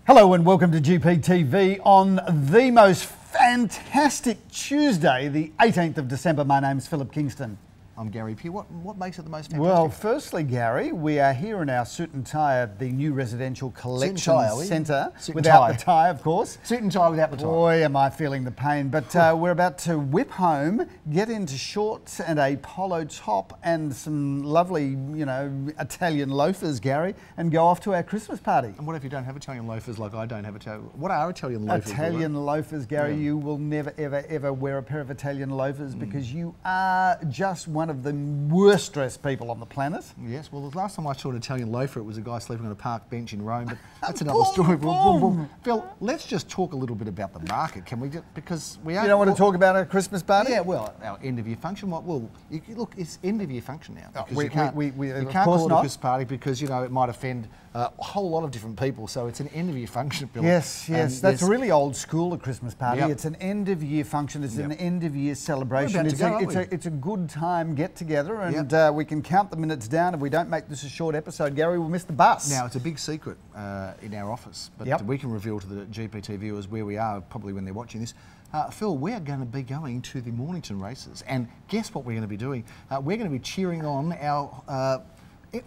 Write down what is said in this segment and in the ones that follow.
Hello and welcome to GPTV on the most fantastic Tuesday, the 18th of December. My name's Philip Kingston. I'm Gary Pew. What makes it the most fantastic? Well, firstly, Gary, we are here in our suit and tie at the new residential collection centre. Without the tie, of course. Suit and tie without the tie. Boy, am I feeling the pain. But we're about to whip home, get into shorts and a polo top and some lovely, Italian loafers, Gary, and go off to our Christmas party. And what if you don't have Italian loafers like I don't have Italian? What are Italian loafers? Italian loafers, Gary, Yeah. You will never, ever, ever wear a pair of Italian loafers because you are just one of the worst dressed people on the planet. Yes, well, the last time I saw an Italian loafer, it was a guy sleeping on a park bench in Rome, but that's another story. Phil, let's just talk a little bit about the market, can we? Because we are... You don't want to talk about a Christmas party? Yeah, well, our end of year function. Look, it's end of year function now. We you can't call it a Christmas party because, it might offend a whole lot of different people, so it's an end of year function, Phil. Yes, that's really old school, a Christmas party. Yep. It's an end of year function, it's an end of year celebration. It's a good time get together and we can count the minutes down. If we don't make this a short episode, Gary, we'll miss the bus. Now, it's a big secret in our office, but we can reveal to the GPT viewers where we are probably when they're watching this. Phil, we're going to be going to the Mornington races, and guess what we're going to be doing? We're going to be cheering on our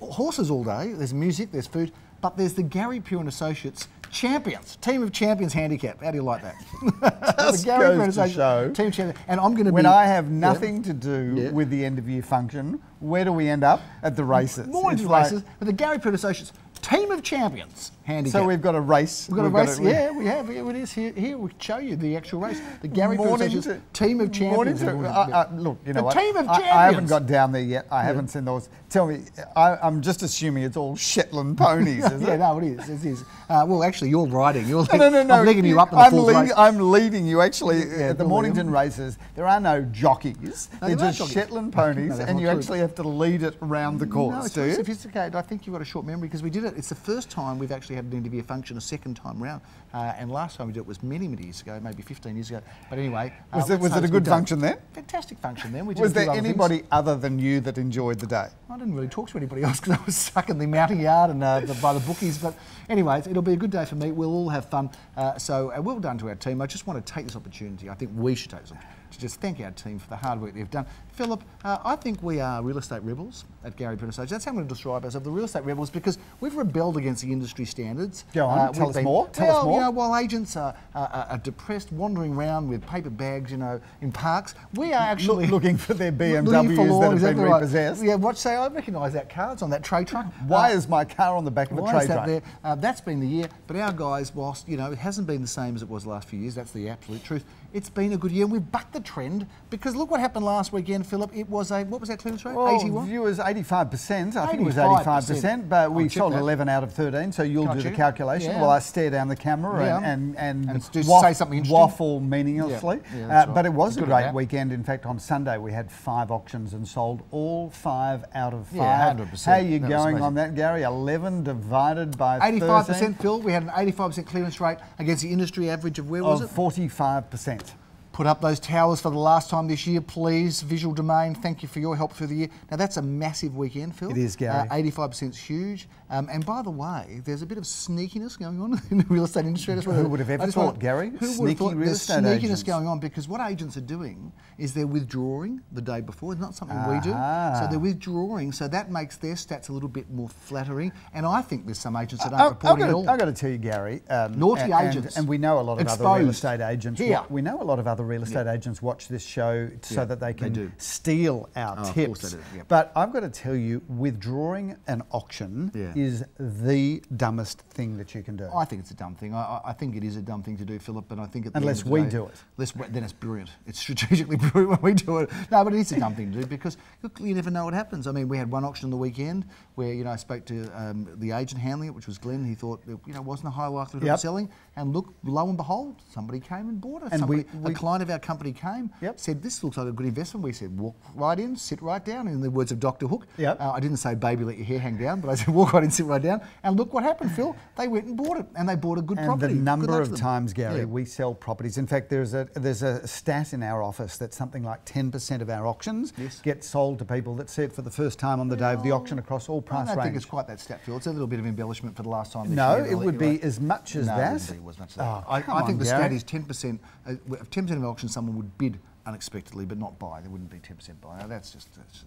horses all day. There's music, there's food, but there's the Gary Pew and Associates Champions, Team of Champions handicap. How do you like that? Just goes to show. Team champion. And I'm going to when I have nothing to do with the end of year function, where do we end up? At the races. Mornington races with the Gary Pew and Associates Team of Champions handicap. So we've got a race. We've got a race. Yeah, we have. Here it is. Here we show you the actual race. The Gary Pew and Associates Team of Champions. Look, you know what? Team of Champions. I haven't got down there yet. I haven't seen those. Tell me, I'm just assuming it's all Shetland ponies, is it? Yeah, no, it is. It is. Well, actually, you're riding. No. I'm leading you up in the full race. I'm leading you. Actually, at the Mornington races, there are no jockeys. They're just Shetland ponies, and you actually have to lead it around the course. No, it's very sophisticated. I think you've got a short memory because we did it. It's the first time we've actually had an end-of-year function a second time round, and last time we did it was many years ago, maybe 15 years ago. But anyway, was it a good function then? Fantastic function then. Was there anybody other than you that enjoyed the day? I didn't really talk to anybody else because I was stuck in the mounting yard and by the bookies. But anyways, it'll be a good day for me. We'll all have fun. So well done to our team. I just want to take this opportunity. I think we should take this opportunity to just thank our team for the hard work they've done. Philip, I think we are real estate rebels at Gary Pew and Associates. That's how I'm going to describe ourselves, the real estate rebels, because we've rebelled against the industry standards. Go on, tell us more. Tell us more. While agents are depressed, wandering around with paper bags, in parks, we are actually looking for their BMWs that have been repossessed. Yeah, I recognise that car's on that tray truck. Why is my car on the back of a tray truck? There? That's been the year, but our guys, whilst it hasn't been the same as it was the last few years, that's the absolute truth. It's been a good year. We've bucked the trend because look what happened last weekend, Philip. It was what was that clearance rate? 81? Viewers 85%. I think it was 85%, but we sold 11 out of 13. So you'll do the calculation while I stare down the camera and say something interesting. Waffle meaninglessly. But it was a great weekend. weekend. In fact, on Sunday we had 5 auctions and sold all 5 out of 5. Yeah, 100%. How are you going on that, Gary? 11 divided by 85%, Phil. We had an 85% clearance rate against the industry average of where was it? 45%. Put up those towers for the last time this year, please. Visual Domain, thank you for your help through the year. Now, that's a massive weekend, Phil. It is, Gary. 85% is huge. And by the way, there's a bit of sneakiness going on in the real estate industry. Who would have ever thought, Gary? Sneaky real estate agents. Sneakiness going on because what agents are doing is they're withdrawing the day before. It's not something we do. So they're withdrawing, so that makes their stats a little bit more flattering. And I think there's some agents that aren't reporting at all. I've got to tell you, Gary. Naughty agents. And we know a lot of other real estate agents. Here. We know a lot of other real estate agents watch this show so that they can steal our tips. Of course they do. Yep. But I've got to tell you, withdrawing an auction is the dumbest thing that you can do. I think it's a dumb thing. I think it is a dumb thing to do, Philip, but I think unless we do it. Then it's brilliant. It's strategically brilliant when we do it. No, but it is a dumb thing to do because look, you never know what happens. I mean, we had one auction on the weekend where I spoke to the agent handling it, which was Glenn. He thought it wasn't a high likelihood of selling, and look, lo and behold, somebody came and bought it. And a client client of our company came, said, this looks like a good investment. We said, walk right in, sit right down, in the words of Dr. Hook. I didn't say, baby, let your hair hang down, but I said, walk right in, sit right down. And look what happened, Phil. They went and bought it, and they bought a good property. And the number of times, Gary, we sell properties. In fact, there's a stat in our office that something like 10% of our auctions get sold to people that see it for the first time on the day of the auction across all price range. I don't think it's quite that stat, Phil. It's a little bit of embellishment for the last time this no, year. it would be as much as that. No, it wouldn't be as much as that. Oh, I think the stat is 10%. 10% of auctions, someone would bid unexpectedly, but not buy. There wouldn't be 10% buy. Now, that's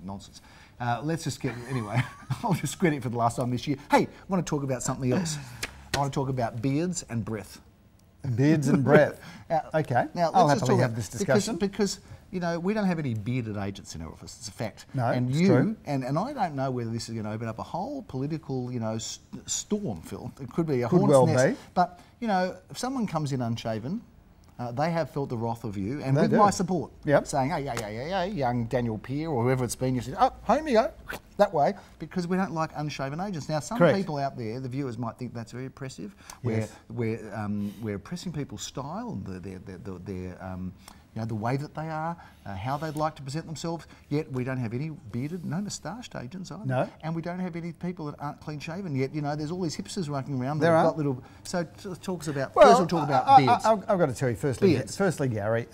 nonsense. Let's just get, anyway, I'll just credit it for the last time this year. Hey, I want to talk about something else. I want to talk about beards and breath. Beards and breath. Okay. Now, I'll let's happily just have this discussion. Because you know, we don't have any bearded agents in our office. It's a fact. No, and it's you, true. And I don't know whether this is going to open up a whole political, you know, storm, Phil. It could be a hornet's nest. But, you know, if someone comes in unshaven, they have felt the wrath of you, and with my support, saying, hey, young Daniel Peer or whoever it's been, you say, oh, home you go, that way, because we don't like unshaven agents. Now, some people out there, the viewers might think that's very oppressive. We're oppressing people's style, their you know, the way that they are, how they'd like to present themselves, yet we don't have any bearded, no moustached agents either. No. And we don't have any people that aren't clean shaven, yet, you know, there's all these hipsters running around. There are. Got little, so talks about, well, first we'll talk about beards. I've got to tell you, firstly Gary,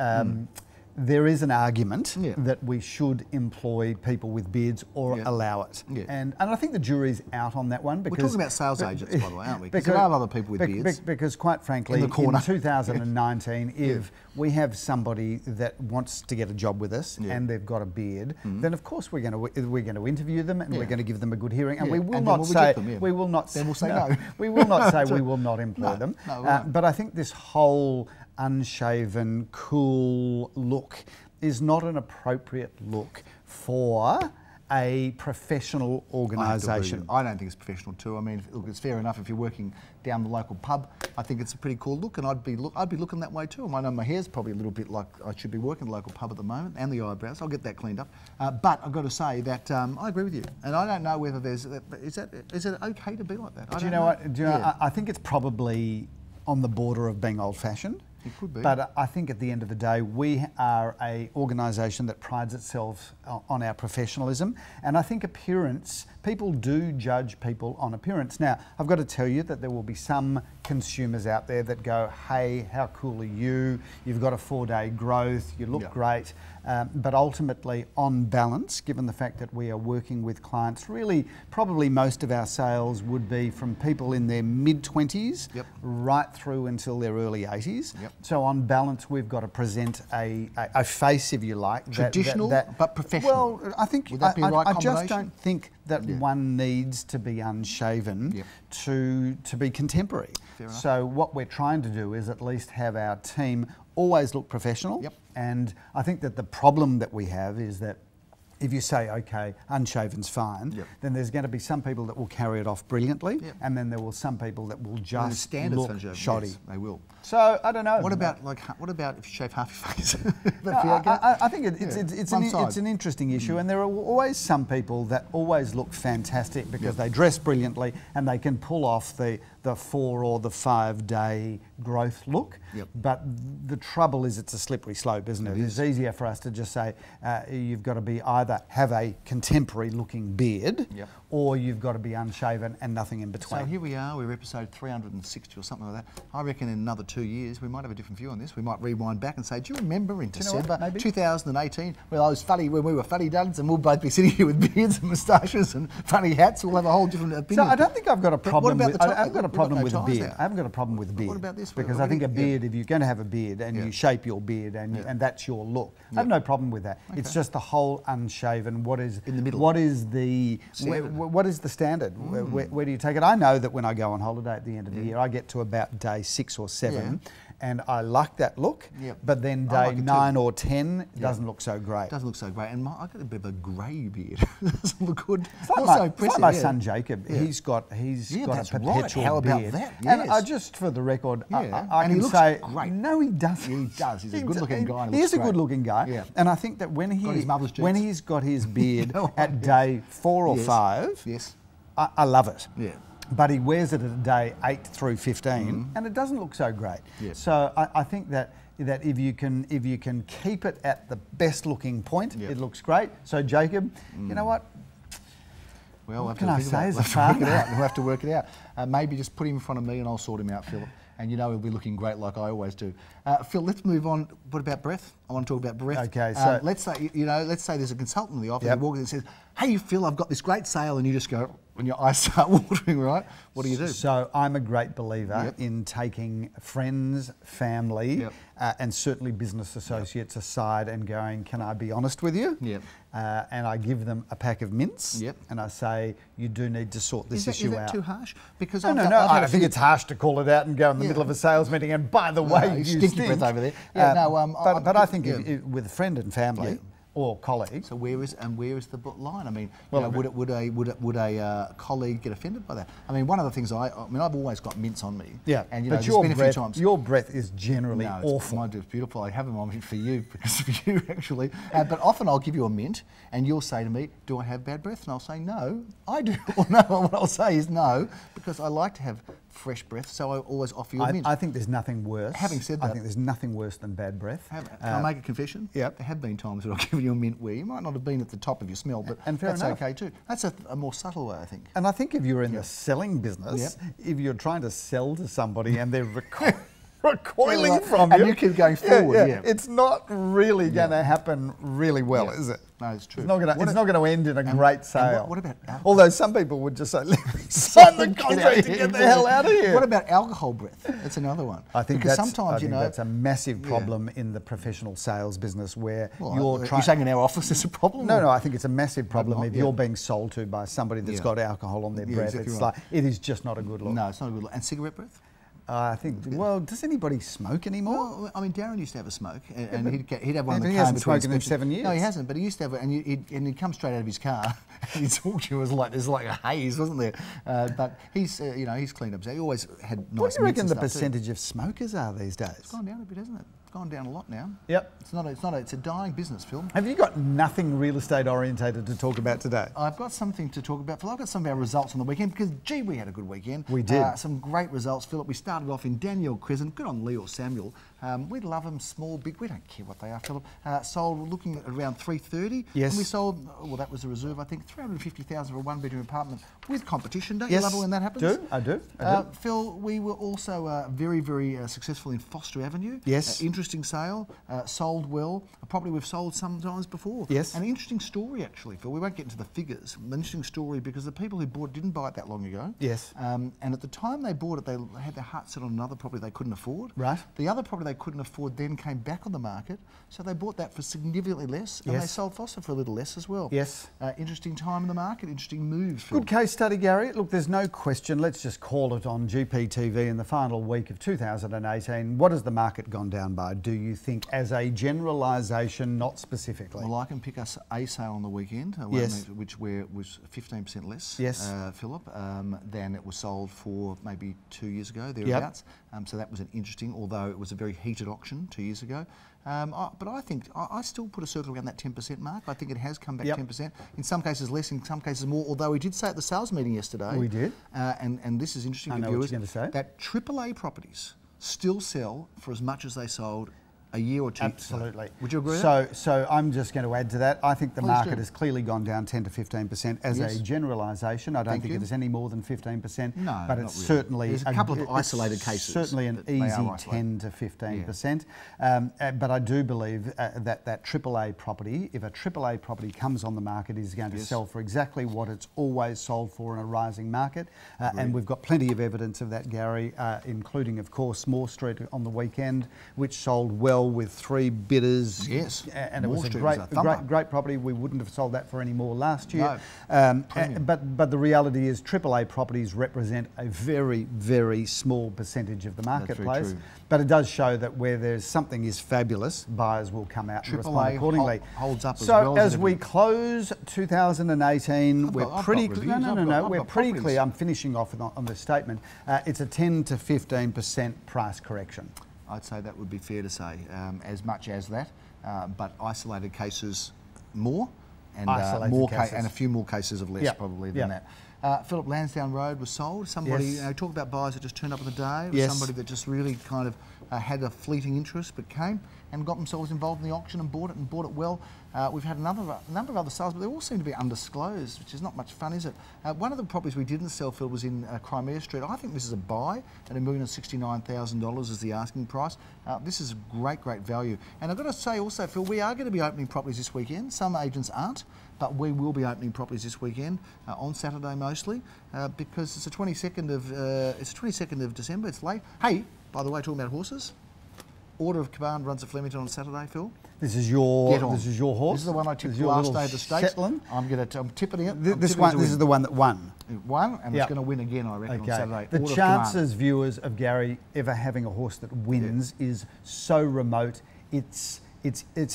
there is an argument that we should employ people with beards or allow it. And I think the jury's out on that one. Because we're talking about sales agents, by the way, aren't we? Because there are other people with beards. Because quite frankly, in 2019, if we have somebody that wants to get a job with us and they've got a beard, then of course we're going to interview them and we're going to give them a good hearing, and we will not say we will not say no. We will not say we will not employ them. But I think this whole unshaven, cool look is not an appropriate look for a professional organisation. I don't think it's professional too. I mean, look, it's fair enough if you're working down the local pub. I think it's a pretty cool look, and I'd be looking that way too. I know my hair's probably a little bit like I should be working at the local pub at the moment, and the eyebrows. I'll get that cleaned up. But I've got to say that I agree with you, and I don't know whether is it okay to be like that? Do you know what? I think it's probably on the border of being old-fashioned. It could be. But I think at the end of the day, we are an organisation that prides itself on our professionalism. And I think appearance, people do judge people on appearance. Now, I've got to tell you that there will be some consumers out there that go, hey, how cool are you? You've got a 4-day growth, you look great. But ultimately, on balance, given the fact that we are working with clients, really probably most of our sales would be from people in their mid-20s right through until their early 80s. So on balance, we've got to present a face, if you like. Traditional, but professional. Well, I think would that be a right I just don't think that one needs to be unshaven to be contemporary. So what we're trying to do is at least have our team always look professional. And I think that the problem that we have is that if you say, okay, unshaven's fine, then there's going to be some people that will carry it off brilliantly, and then there will some people that will just look shoddy. Yes, they will. So I don't know. What about if you shave half your face? I think it's an interesting issue, and there are always some people that always look fantastic because they dress brilliantly and they can pull off the 4 or the 5 day growth look. But the trouble is it's a slippery slope, isn't it? It's easier for us to just say you've got to be either have a contemporary looking beard or you've got to be unshaven and nothing in between. So here we are, we're episode 360 or something like that. I reckon in another 2 years we might have a different view on this. We might rewind back and say, do you remember in December 2018 when I was funny, when we were funny duds, and we'll both be sitting here with beards and moustaches and funny hats? We'll have a whole different opinion. So I don't think I've got a problem with I haven't got a problem with a beard. I haven't got a problem with a beard. What about this? Because I think a beard, if you're going to have a beard and you shape your beard and that's your look, I have no problem with that. It's just the whole unshaven. What is in the middle? What is the what is the standard? Where do you take it? I know that when I go on holiday at the end of the year, I get to about day 6 or 7. And I like that look, but then day 9 or 10 doesn't look so great. Doesn't look so great, and I've got a bit of a grey beard. Doesn't look good. It's like my son Jacob. He's got a perpetual How about beard. that? And I just for the record, I can say great. no, he doesn't. He does. He's a good-looking guy. He is a good-looking guy, and I think that when he's got his beard at day 4 or 5, I love it. But he wears it at day 8 through 15, and it doesn't look so great. So I think that that if you can keep it at the best looking point, Yep. it looks great. So Jacob, you know what? Well, What can I say as a father? We'll have to work it out. Maybe just put him in front of me and I'll sort him out, Philip. And you know he'll be looking great like I always do. Phil, let's move on. What about breath? I want to talk about breath. Okay, so let's say there's a consultant in the office Yep. who walks in and says, "Hey, Phil, I've got this great sale," and you just go, when your eyes start watering, right? What do you do? So I'm a great believer Yep. in taking friends, family, Yep. and certainly business associates aside and going, "Can I be honest with you?" Yep. And I give them a pack of mints, Yep. and I say, "You do need to sort this issue Is that out." too harsh? Because No, I've had I a think few- it's harsh to call it out and go in the Yeah. middle of a sales meeting. And by the No, way, you you stinky stink. breath over there. Yeah, but I think yeah. if, with a friend and family Yeah. or colleagues, So where is the line? I mean, Well, you know, would a colleague get offended by that? I mean, one of the things I've always got mints on me. yeah. And you but know, there's your been a few breath, times. your breath is generally No, awful. Mine is beautiful. I have them on me for you because of you, actually. But often I'll give you a mint, and you'll say to me, "Do I have bad breath?" And I'll say, "No, I do." Or no, what I'll say is no, because I like to have fresh breath, so I always offer you a mint. I think there's nothing worse. Having said I that- think there's nothing worse than bad breath. Can I make a confession? Yep. There have been times that I've given you a mint where you might not have been at the top of your smell, but And fair that's enough. okay too. That's a more subtle way, I think. And I think if you're in the selling business, if you're trying to sell to somebody and they're recoiling right. from And you, you keep going forward, yeah. it's not really going to happen really well, Yeah. is it? No, it's true. It's not going What to end in a great sale. what about alcohol? Although some people would just say, "Let me sign the Get out contract of to here. get the hell out of here." What about alcohol breath? That's another one. I think because that's, sometimes I think you know that's a massive problem in the professional sales business where you're saying in our office there's a problem. No, I think it's a massive problem if yeah. you're being sold to by somebody that's Yeah. got alcohol on their Yeah, breath. exactly It's right. like it is just not a good look. No, it's not a good look. And cigarette breath? I think. Well, does anybody smoke anymore? Well, I mean, Darren used to have a smoke, and he'd have one Yeah, in but the he car hasn't between smoked in inspections. 7 years. No, he hasn't, but he used to have it, and he'd come straight out of his car, and he'd talk to you. It was like there's like a haze, wasn't there? But he's cleaned up. So he always had nice. What do you reckon mints the and stuff too. percentage of smokers are these days? It's gone down a bit, hasn't it? It's gone down a lot now. Yep. It's a dying business, Phil. Have you got nothing real estate orientated to talk about today? I've got something to talk about, Phil. I've got some of our results on the weekend because, gee, we had a good weekend. We did. Some great results, Philip. We started off in Danielle Crescent. Good on Lee or Samuel. We love them, small, big. We don't care what they are, Philip. Sold looking at around 330. Yes. And we sold, well, that was a reserve, I think, 350,000 for a one-bedroom apartment with competition. Don't Yes, you love it when that happens? I do. Phil, we were also very, very successful in Foster Avenue. Yes. Interesting sale. Sold well. A property we've sold sometimes before. Yes. An interesting story, actually, Phil. We won't get into the figures. An interesting story because the people who bought didn't buy it that long ago. Yes. And at the time they bought it, they had their heart set on another property they couldn't afford. Right. The other property they couldn't afford then came back on the market, so they bought that for significantly less, and Yes. they sold Foster for a little less as well. Yes. Interesting time in the market. Interesting moves. Phil. Good case study, Gary. Look, there's no question. Let's just call it on GPTV in the final week of 2018. What has the market gone down by, do you think, as a generalisation, not specifically? Well, I can pick us a sale on the weekend, Yes. which was 15% less, Yes. Philip, than it was sold for maybe 2 years ago, thereabouts. So that was an interesting, although it was a very heated auction 2 years ago. But I think I still put a circle around that 10% mark. I think it has come back 10%. In some cases less, in some cases more. Although we did say at the sales meeting yesterday, We did. and this is interesting I for know what viewers, you're gonna say. that AAA properties still sell for as much as they sold a year or two ago. Absolutely. Would you agree with that? So I'm just going to add to that. I think the Please market do. has clearly gone down 10 to 15% as Yes. a generalisation. I don't Thank think you. it is any more than 15%. No, but not it's really. certainly There's a couple of it's isolated cases Certainly an that they are easy isolated. 10 to 15%. But I do believe that AAA property, if a AAA property comes on the market, is going to sell for exactly what it's always sold for in a rising market. And we've got plenty of evidence of that, Gary, including, of course, Moore Street on the weekend, which sold well with 3 bidders. Yes. And it Moore was a Street great, was a thumper. great property. We wouldn't have sold that for any more last year. No. But the reality is AAA properties represent a very, very small percentage of the very marketplace. true. But it does show that where there's something is fabulous, buyers will come out and respond AAA accordingly. holds up as so well as as we everything. close 2018, I've we're got pretty reviews. clear. No, I've we're got pretty properties. clear. I'm finishing off on this statement. It's a 10 to 15% price correction. I'd say that would be fair to say, as much as that, but isolated cases more, and Isolated more cases. and a few more cases of less Yep. probably Yep. than that. Philip, Lansdowne Road was sold. Somebody, Yes. you know, talk about buyers that just turned up on the day. It was Yes. somebody that just really kind of had a fleeting interest, but came and got themselves involved in the auction and bought it well. We've had a number of other sales, but they all seem to be undisclosed, which is not much fun, is it? One of the properties we didn't sell, Phil, was in Crimea Street. I think this is a buy at $1,069,000 is the asking price. This is great value. And I've got to say also, Phil, we are going to be opening properties this weekend. Some agents aren't, but we will be opening properties this weekend on Saturday mostly because it's the 22nd of December. It's late. Hey, by the way, talking about horses. Order of Command runs at Flemington on Saturday, Phil. This is your horse. This is the one I tipped last day of the stakes. Shetland. I'm tipping it. This is the one that won. It won, and it's going to win again, I reckon, on Saturday. The chances, viewers, of Gary ever having a horse that wins is so remote. It's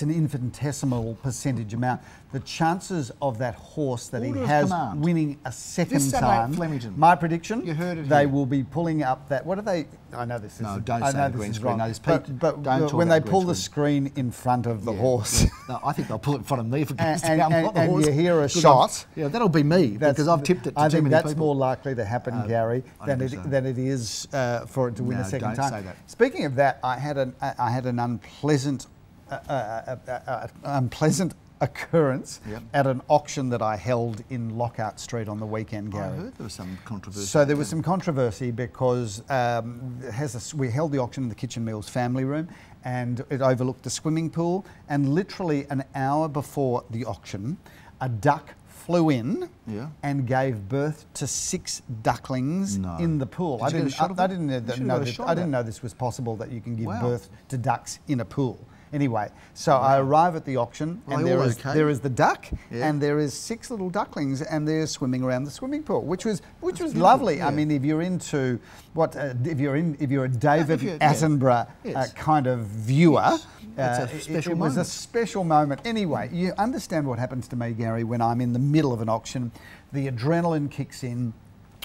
an infinitesimal percentage amount. The chances of that horse that Order he of has Command. winning a second This Saturday at time, Flemington. my prediction, You heard it they here. will be pulling up that. What are they? I know this is. No, don't I say know the this green is screen. wrong. No, there's but Pete. but Don't talk when about they the pull green the screen. screen in front of the horse. No, I think they'll pull it in front of me for And, I'm not the and horse. you hear a 'Cause shot. Yeah, that'll be me because I've tipped it to I too think many that's people. more likely to happen, Gary, I don't than think so. than it is for it to win No, a second don't time. say that. Speaking of that, I had an unpleasant occurrence at an auction that I held in Lockhart Street on the weekend, Gary. I heard there was some controversy. So there was some controversy because we held the auction in the Kitchen Meals family room and it overlooked the swimming pool, and literally an hour before the auction, a duck flew in and gave birth to 6 ducklings in the pool. Did you get a shot of I that? didn't know this was possible, that you can give Wow. birth to ducks in a pool. Anyway, so I arrive at the auction and there is the duck and there is 6 little ducklings and they're swimming around the swimming pool, which was lovely. I mean, if you're into if you're a David Attenborough kind of viewer, it was a special moment. Anyway, you understand what happens to me, Gary, when I'm in the middle of an auction. The adrenaline kicks in.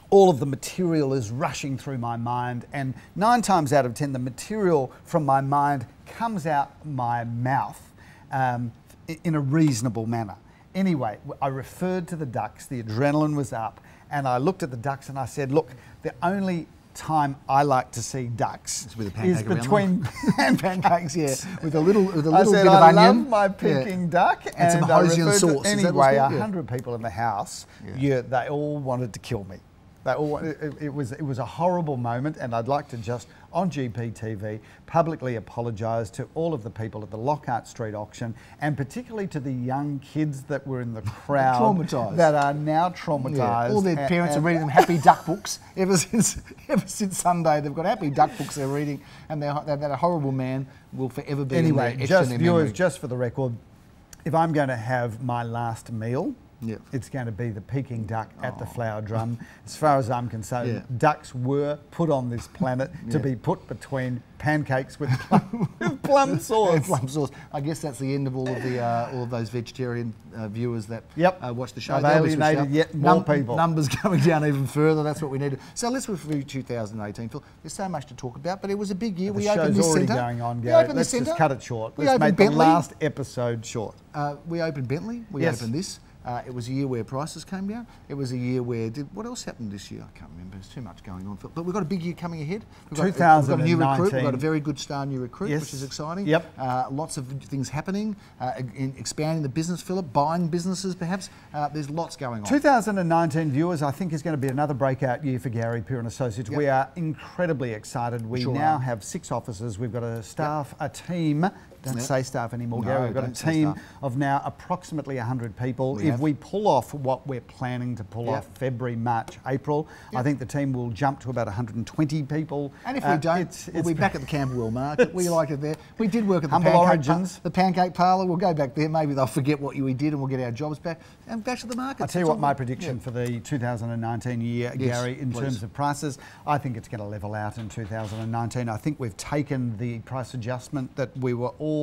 All of the material is rushing through my mind, and 9 times out of 10, the material from my mind comes out my mouth in a reasonable manner. Anyway, I referred to the ducks, the adrenaline was up, and I looked at the ducks and I said, look, the only time I like to see ducks is between pancakes, with a little bit of I onion. I love my Peking duck, and some Hosian sauce. Anyway, 100 people in the house, they all wanted to kill me. It was a horrible moment, and I'd like to just, on GPTV, publicly apologise to all of the people at the Lockhart Street auction, and particularly to the young kids that were in the crowd that are now traumatised. Yeah. All their parents are reading them happy duck books. Ever since Sunday, they've got happy duck books they're reading, and that a horrible man will forever be anyway, just viewers, just for the record, if I'm going to have my last meal, it's going to be the Peking duck at the Flower Drum. As far as I'm concerned, ducks were put on this planet to be put between pancakes with plum sauce. Plum sauce. I guess that's the end of all of those vegetarian viewers that watch the show. I've alienated yet more people. Numbers going down even further. That's what we needed. So let's review 2018, Phil. There's so much to talk about, but it was a big year. We opened this already going on, Gary. Let's just cut it short. Let's make the last episode short. We opened Bentley. We opened this. It was a year where prices came down. It was a year where what else happened this year? I can't remember. There's too much going on. But we've got a big year coming ahead. We've got a new recruit. We've got a very good star new recruit, which is exciting. Lots of things happening. In expanding the business, Philip, buying businesses perhaps. There's lots going on. 2019, viewers, I think is going to be another breakout year for Gary Peer and Associates. We are incredibly excited. We now have 6 offices. We've got a staff, a team. Don't say staff anymore, Gary. We've got a team of now approximately 100 people. If we pull off what we're planning to pull off February, March, April, I think the team will jump to about 120 people. And if we don't, we'll be back at the Camberwell Market. We like it there. We did work at the Pancake Parlour. We'll go back there. Maybe they'll forget what we did and we'll get our jobs back. And back to the market. I'll tell you what my prediction for the 2019 year, Gary, in terms of prices, I think it's going to level out in 2019. I think we've taken the price adjustment that we were all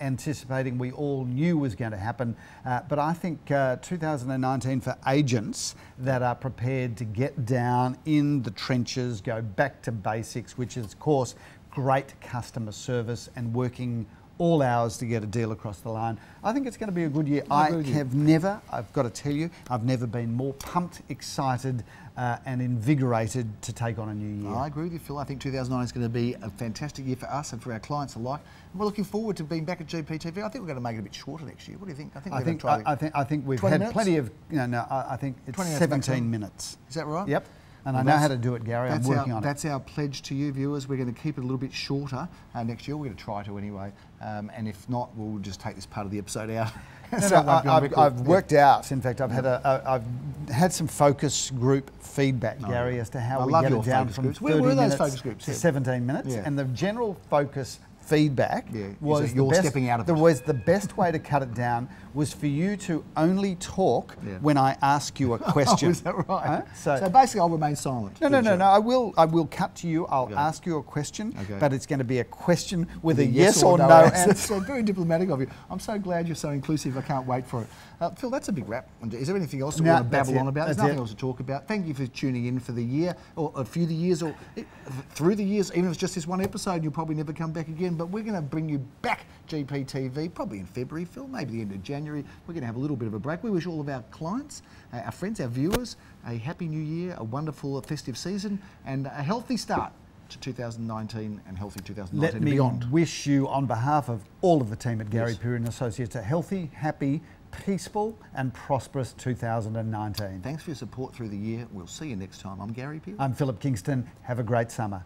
anticipating, we all knew was going to happen. But I think 2019 for agents that are prepared to get down in the trenches, go back to basics, which is, of course, great customer service and working all hours to get a deal across the line. I think it's going to be a good year. I've got to tell you, I've never been more pumped, excited and invigorated to take on a new year. I agree with you, Phil. I think 2009 is going to be a fantastic year for us and for our clients alike. And we're looking forward to being back at GPTV. I think we're going to make it a bit shorter next year. What do you think? I think we've had plenty of, I think it's 17 minutes. Is that right? Yep. And I know how to do it, Gary. I'm working on it. That's our pledge to you, viewers. We're going to keep it a little bit shorter next year. We're going to try to anyway. And if not, we'll just take this part of the episode out. I've worked out. In fact, I've had some focus group feedback, Gary, as to how we get it down from 30 minutes to 17 minutes. Yeah. And the general focus feedback was the best way to cut it down was for you to only talk when I ask you a question. Oh, is that right? So basically I'll remain silent. No. I will cut to you. I'll ask you a question, but it's going to be a question with a yes or no answer. So very diplomatic of you. I'm so glad you're so inclusive. I can't wait for it. Phil, that's a big wrap. Is there anything else that we want to babble on about? There's nothing else to talk about. Thank you for tuning in for the year, or a few of the years, or through the years, even if it's just this one episode, you'll probably never come back again. But we're going to bring you back GPTV, probably in February, Phil, maybe the end of January. We're going to have a little bit of a break. We wish all of our clients, our friends, our viewers, a happy new year, a wonderful festive season, and a healthy start to 2019 and healthy 2019 and beyond. Let me wish you, on behalf of all of the team at Gary Peary & Associates, a healthy, happy, peaceful and prosperous 2019. Thanks for your support through the year. We'll see you next time. I'm Gary Peary. I'm Philip Kingston. Have a great summer.